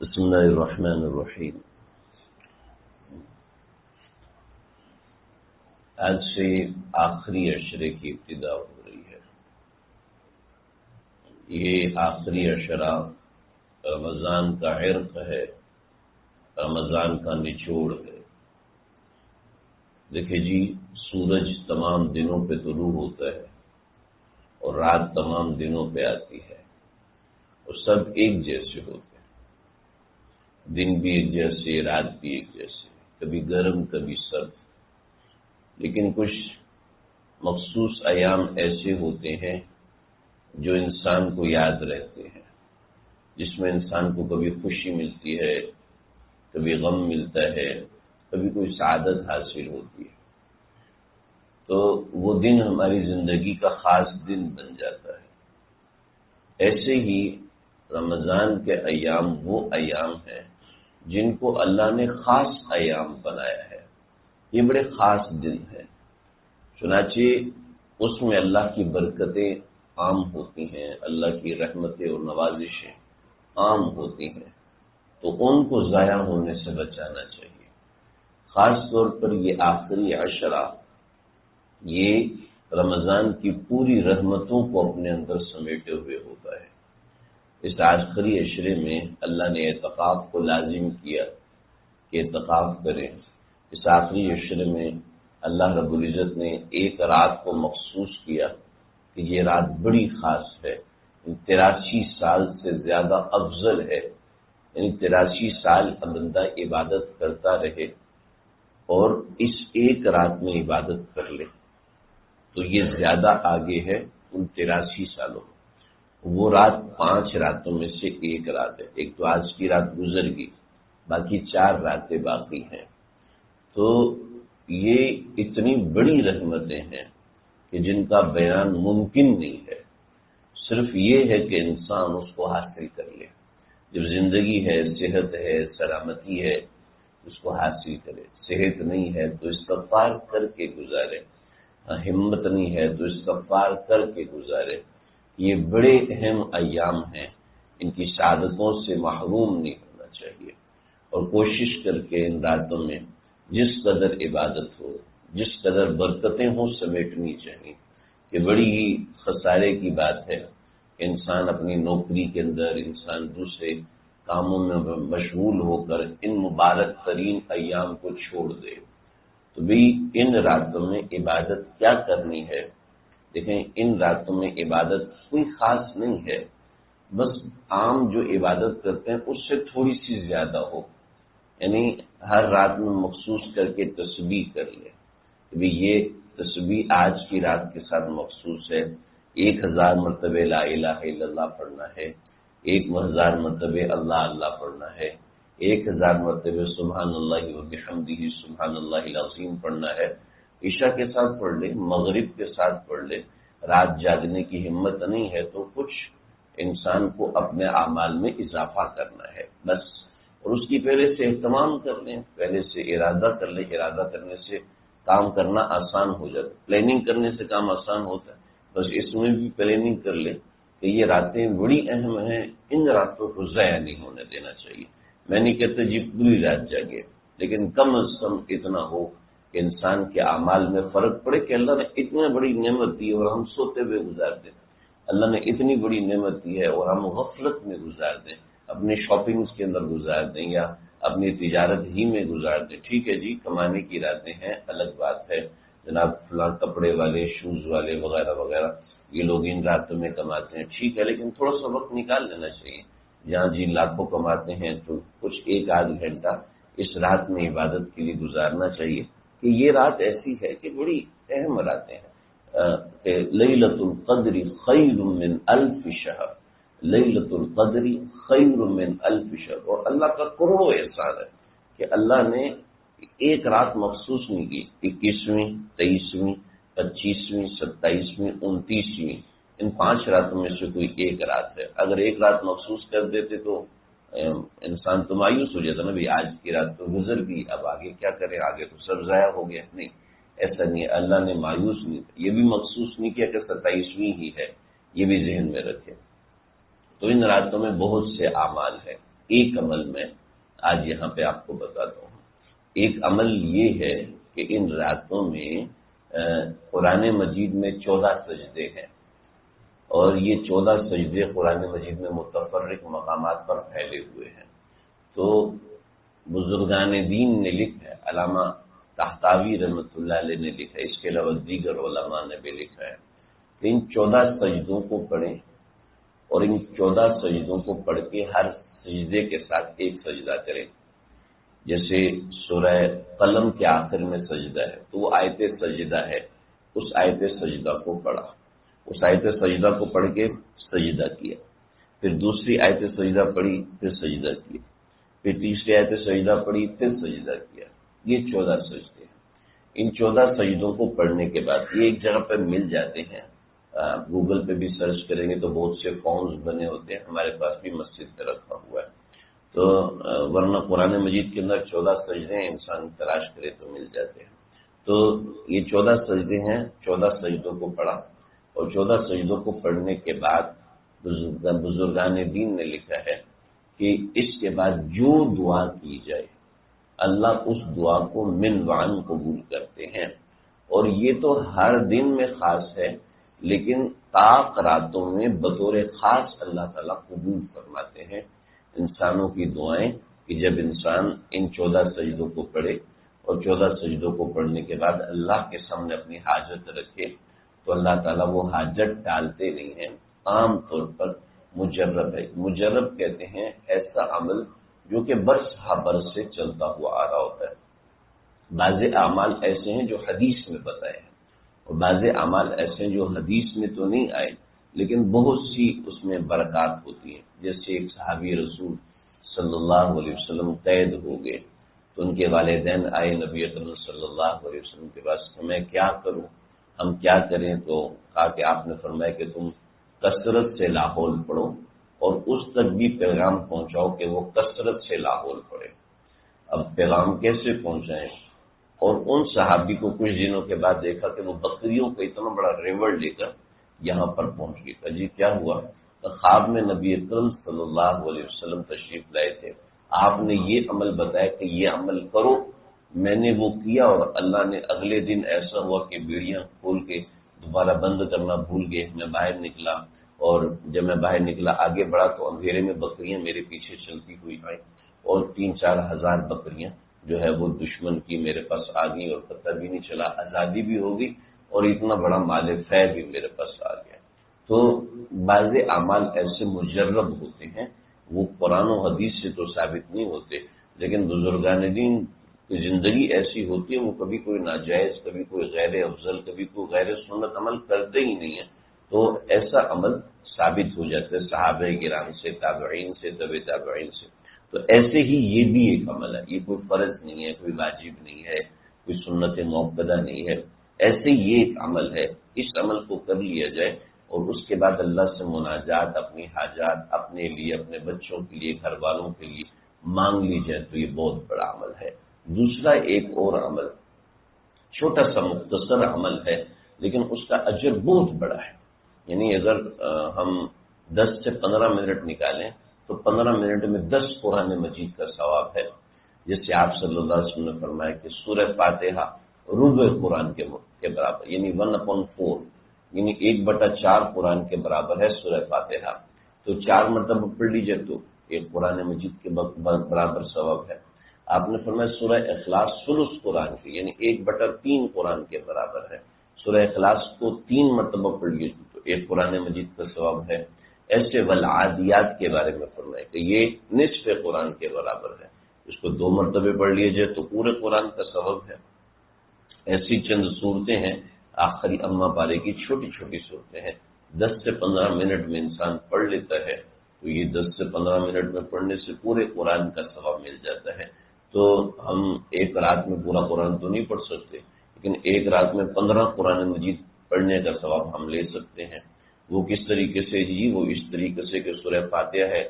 بسم اللہ الرحمن الرحیم۔ آج سے آخری عشرے کی ابتدا ہو رہی ہے۔ یہ آخری عشرہ رمضان کا عرق ہے، رمضان کا نچوڑ ہے۔ دیکھیں جی، سورج تمام دنوں پہ طلوع ہوتا ہے اور رات تمام دنوں پہ آتی ہے اور سب ایک جیسے ہوتے ہیں، دن بھی ایک جیسے، رات بھی ایک جیسے، کبھی گرم کبھی سرد۔ لیکن کچھ مخصوص ایام ایسے ہوتے ہیں جو انسان کو یاد رہتے ہیں، جس میں انسان کو کبھی خوشی ملتی ہے، کبھی غم ملتا ہے، کبھی کوئی سعادت حاصل ہوتی ہے، تو وہ دن ہماری زندگی کا خاص دن بن جاتا ہے۔ ایسے ہی رمضان کے ایام وہ ایام ہیں جن کو اللہ نے خاص ایام بنایا ہے۔ یہ بڑے خاص دن ہیں، چنانچہ اس میں اللہ کی برکتیں عام ہوتی ہیں، اللہ کی رحمتیں اور نوازشیں عام ہوتی ہیں، تو ان کو ضائع ہونے سے بچانا چاہیے۔ خاص طور پر یہ آخری عشرہ یہ رمضان کی پوری رحمتوں کو اپنے اندر سمیٹے ہوئے ہوتا ہے۔ اس آخری عشرے میں اللہ نے اعتکاف کو لازم کیا کہ اعتکاف کریں۔ اس آخری عشرے میں اللہ رب العزت نے ایک رات کو مخصوص کیا کہ یہ رات بڑی خاص ہے، 83 سال سے زیادہ افضل ہے، یعنی 83 سال بندہ عبادت کرتا رہے اور اس ایک رات میں عبادت کر لے تو یہ زیادہ آگے ہے ان 83 سالوں میں۔ وہ رات 5 راتوں میں سے ایک رات ہے، ایک تو آج کی رات گزر گئی، باقی 4 راتیں باقی ہیں۔ تو یہ اتنی بڑی رحمتیں ہیں کہ جن کا بیان ممکن نہیں ہے، صرف یہ ہے کہ انسان اس کو حاصل کر لے۔ جب زندگی ہے، صحت ہے، سلامتی ہے، اس کو حاصل کرے۔ صحت نہیں ہے تو استغفار کر کے گزارے، ہمت نہیں ہے تو استغفار کر کے گزارے۔ یہ بڑے اہم ایام ہیں، ان کی سعادتوں سے محروم نہیں ہونا چاہیے، اور کوشش کر کے ان راتوں میں جس قدر عبادت ہو، جس قدر برکتیں ہوں، سمیٹنی چاہیے۔ یہ بڑی ہی خسارے کی بات ہے کہ انسان اپنی نوکری کے اندر، انسان دوسرے کاموں میں مشغول ہو کر ان مبارک ترین ایام کو چھوڑ دے۔ تو بھی ان راتوں میں عبادت کیا کرنی ہے؟ دیکھیں، ان راتوں میں عبادت کوئی خاص نہیں ہے، بس عام جو عبادت کرتے ہیں اس سے تھوڑی سی زیادہ ہو، یعنی ہر رات میں مخصوص کر کے تسبیح کر لے۔ ابھی یہ تسبیح آج کی رات کے ساتھ مخصوص ہے، 1000 مرتبہ لا الہ الا اللہ پڑھنا ہے، 1000 مرتبہ اللہ اللہ پڑھنا ہے، 1000 مرتبہ سبحان اللہ وبحمدہ سبحان اللہ العظیم پڑھنا ہے۔ عشاء کے ساتھ پڑھ لے، مغرب کے ساتھ پڑھ لے۔ رات جاگنے کی ہمت نہیں ہے تو کچھ انسان کو اپنے اعمال میں اضافہ کرنا ہے بس، اور اس کی پہلے سے اہتمام کر لیں، پہلے سے ارادہ کر لیں۔ ارادہ کرنے سے کام کرنا آسان ہو جاتا ہے، پلاننگ کرنے سے کام آسان ہوتا ہے۔ بس اس میں بھی پلاننگ کر لیں کہ یہ راتیں بڑی اہم ہیں، ان راتوں کو ضائع نہیں ہونے دینا چاہیے۔ میں نہیں کہتا جی پوری رات جاگے، لیکن کم از کم اتنا ہو کہ انسان کے اعمال میں فرق پڑے کہ اللہ نے اتنی بڑی نعمت دی اور ہم سوتے ہوئے گزار دیں، اللہ نے اتنی بڑی نعمت دی ہے اور ہم غفلت میں گزار دیں، اپنے شاپنگز کے اندر گزار دیں یا اپنی تجارت ہی میں گزار دیں۔ ٹھیک ہے جی، کمانے کی راتیں ہیں، الگ بات ہے، جناب فلاں کپڑے والے، شوز والے وغیرہ وغیرہ، یہ لوگ ان راتوں میں کماتے ہیں، ٹھیک ہے، لیکن تھوڑا سا وقت نکال لینا چاہیے۔ جہاں جی لاکھوں کماتے ہیں تو کچھ 1-8 گھنٹہ اس رات میں عبادت کے لیے گزارنا چاہیے، کہ یہ رات ایسی ہے کہ بڑی اہم راتیں ہیں۔ لیلۃ القدر خیر من الف شہر، لیلۃ القدر خیر من الف شہر۔ اور اللہ کا کروڑوں احسان ہے کہ اللہ نے ایک رات مخصوص نہیں کی، 21ویں، 23ویں، 25ویں، 27ویں، 29ویں، ان 5 راتوں میں سے کوئی ایک رات ہے۔ اگر ایک رات مخصوص کر دیتے تو انسان تو مایوس ہو جاتا نا، بھی آج کی رات تو گزر گئی، اب آگے کیا کریں، آگے تو سب ضائع ہو گیا۔ نہیں، ایسا نہیں ہے، اللہ نے مایوس نہیں، یہ بھی مخصوص نہیں کیا کہ 27ویں ہی ہے، یہ بھی ذہن میں رکھے۔ تو ان راتوں میں بہت سے اعمال ہیں، ایک عمل میں آج یہاں پہ آپ کو بتاتا ہوں۔ ایک عمل یہ ہے کہ ان راتوں میں قرآن مجید میں 14 سجدے ہیں، اور یہ 14 سجدے قرآن مجید میں متفرق مقامات پر پھیلے ہوئے ہیں۔ تو بزرگان دین نے لکھا ہے، علامہ طحطاوی رحمۃ اللہ علیہ نے لکھا ہے، اس کے علاوہ دیگر علماء نے بھی لکھا ہے کہ ان 14 سجدوں کو پڑھیں، اور ان 14 سجدوں کو پڑھ کے ہر سجدے کے ساتھ ایک سجدہ کریں۔ جیسے سورہ قلم کے آخر میں سجدہ ہے تو وہ آیت سجدہ ہے، اس آیت سجدہ کو پڑھا، اس آیت سجدہ کو پڑھ کے سجدہ کیا، پھر دوسری آیت سجدہ پڑھی، پھر سجدہ کیا، پھر تیسری آیت سجدہ پڑھی، پھر سجدہ کیا۔ یہ 14 سجدے ہیں۔ ان 14 سجدوں کو پڑھنے کے بعد یہ ایک جگہ پہ مل جاتے ہیں، گوگل پہ بھی سرچ کریں گے تو بہت سے فارمز بنے ہوتے ہیں، ہمارے پاس بھی مسجد پہ رکھا ہوا ہے، تو ورنہ قرآن مجید کے اندر 14 سجدے ہیں، انسان تلاش کرے تو مل جاتے ہیں۔ تو یہ 14 سجدے ہیں، 14 سجدوں کو پڑھا، اور 14 سجدوں کو پڑھنے کے بعد بزرگان دین نے لکھا ہے کہ اس کے بعد جو دعا کی جائے اللہ اس دعا کو من وعن قبول کرتے ہیں، اور یہ تو ہر دن میں خاص ہے، لیکن طاق راتوں میں بطور خاص اللہ تعالیٰ قبول فرماتے ہیں انسانوں کی دعائیں، کہ جب انسان ان 14 سجدوں کو پڑھے، اور 14 سجدوں کو پڑھنے کے بعد اللہ کے سامنے اپنی حاجت رکھے تو اللہ تعالیٰ وہ حاجت ٹالتے نہیں ہیں۔ عام طور پر مجرب ہے، مجرب کہتے ہیں ایسا عمل جو کہ برس ہا برس سے چلتا ہوا آ رہا ہوتا ہے۔ بعض اعمال ایسے ہیں جو حدیث میں بتائے ہیں، اور بعض اعمال ایسے ہیں جو حدیث میں تو نہیں آئے لیکن بہت سی اس میں برکات ہوتی ہیں۔ جیسے ایک صحابی رسول صلی اللہ علیہ وسلم قید ہو گئے تو ان کے والدین آئے نبی اکرم صلی اللہ علیہ وسلم کے پاس کہ میں کیا کروں، ہم کیا کریں؟ تو کہا کہ آپ نے فرمایا کہ تم کثرت سے لاحول پڑھو، اور اس تک بھی پیغام پہنچاؤ کہ وہ کثرت سے لاحول پڑھے۔ اب پیغام کیسے پہنچائیں؟ اور ان صحابی کو کچھ دنوں کے بعد دیکھا کہ وہ بکریوں کا اتنا بڑا ریوڑ لے کر یہاں پر پہنچ گیا۔ جی کیا ہوا؟ تو خواب میں نبی اکرم صلی اللہ علیہ وسلم تشریف لائے تھے، آپ نے یہ عمل بتایا کہ یہ عمل کرو، میں نے وہ کیا، اور اللہ نے اگلے دن ایسا ہوا کہ بیڑیاں کھول کے دوبارہ بند کرنا بھول گئے، میں باہر نکلا، اور جب میں باہر نکلا آگے بڑھا تو اندھیرے میں بکریاں میرے پیچھے چلتی ہوئی آئیں، اور 3-4 ہزار بکریاں جو ہے وہ دشمن کی میرے پاس آ گئی، اور پتہ بھی نہیں چلا، آزادی بھی ہو گئی اور اتنا بڑا مال فے بھی میرے پاس آ گیا۔ تو بعض اعمال ایسے مجرب ہوتے ہیں، وہ قرآن و حدیث سے تو ثابت نہیں ہوتے، لیکن بزرگان دین کی زندگی ایسی ہوتی ہے، وہ کبھی کوئی ناجائز، کبھی کوئی غیر افضل، کبھی کوئی غیر سنت عمل کرتے ہی نہیں ہیں، تو ایسا عمل ثابت ہو جاتا ہے صحابہ کرام سے، تابعین سے، تبع تابعین سے۔ تو ایسے ہی یہ بھی ایک عمل ہے، یہ کوئی فرض نہیں ہے، کوئی واجب نہیں ہے، کوئی سنت موقدہ نہیں ہے، ایسے یہ ایک عمل ہے، اس عمل کو کر لیا جائے، اور اس کے بعد اللہ سے مناجات، اپنی حاجات اپنے لیے، اپنے بچوں کے لیے، گھر والوں کے لیے مانگ لی جائے، تو یہ بہت بڑا عمل ہے۔ دوسرا ایک اور عمل، چھوٹا سا مختصر عمل ہے لیکن اس کا اجر بہت بڑا ہے، یعنی اگر ہم 10 سے 15 منٹ نکالیں تو 15 منٹ میں 10 قرآن مجید کا ثواب ہے۔ جیسے آپ صلی اللہ علیہ وسلم نے فرمایا کہ سورہ فاتحہ ربع قرآن کے برابر، یعنی 1/4، یعنی 1/4 قرآن کے برابر ہے سورہ فاتحہ، تو 4 مرتبہ پڑھ لیجئے تو ایک قرآن مجید کے برابر ثواب ہے۔ آپ نے فرمایا سورہ اخلاص ثلث قرآن کی، یعنی 1/3 قرآن کے برابر ہے، سورہ اخلاص کو 3 مرتبہ پڑھ لیجئے تو ایک قرآن مجید کا ثواب ہے۔ ایسے والعادیات کے بارے میں فرمایا کہ یہ نصف قرآن کے برابر ہے، اس کو 2 مرتبہ پڑھ لیے جائے تو پورے قرآن کا ثواب ہے۔ ایسی چند صورتیں ہیں، آخری اما پارے کی چھوٹی چھوٹی صورتیں ہیں، 10 سے 15 منٹ میں انسان پڑھ لیتا ہے، تو یہ 10 سے 15 منٹ میں پڑھنے سے پورے قرآن کا ثواب مل جاتا ہے۔ تو ہم ایک رات میں پورا قرآن تو نہیں پڑھ سکتے، لیکن ایک رات میں 15 قرآن مجید پڑھنے کا ثواب ہم لے سکتے ہیں۔ وہ کس طریقے سے؟ جی وہ اس طریقے سے کہ سورہ فاتحہ ہے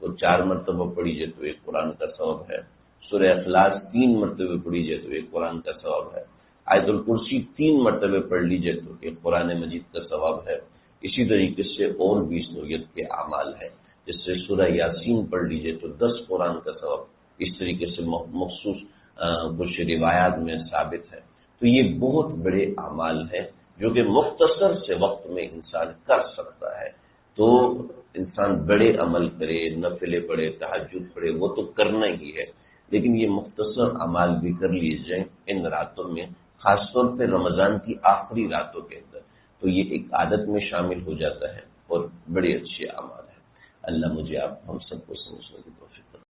وہ 4 مرتبہ پڑھی جائے تو ایک قرآن کا ثواب ہے، سورہ اخلاص 3 مرتبہ پڑھی جائے تو ایک قرآن کا ثواب ہے، آیت الکرسی 3 مرتبہ پڑھ لی جائے تو ایک قرآن مجید کا ثواب ہے۔ اسی طریقے سے اور بھی نوعیت کے اعمال ہیں، جس سے سورہ یاسین پڑھ لیجئے تو 10 قرآن کا ثواب، اس طریقے سے مخصوص کچھ روایات میں ثابت ہے۔ تو یہ بہت بڑے اعمال ہیں جو کہ مختصر سے وقت میں انسان کر سکتا ہے۔ تو انسان بڑے عمل کرے، نفلیں پڑھے، تہجد پڑھے، وہ تو کرنا ہی ہے، لیکن یہ مختصر اعمال بھی کر لیے جائیں ان راتوں میں، خاص طور پہ رمضان کی آخری راتوں کے اندر، تو یہ ایک عادت میں شامل ہو جاتا ہے اور بڑے اچھے اعمال ہیں۔ اللہ مجھے آپ ہم سب کو سمجھنے کی توفیق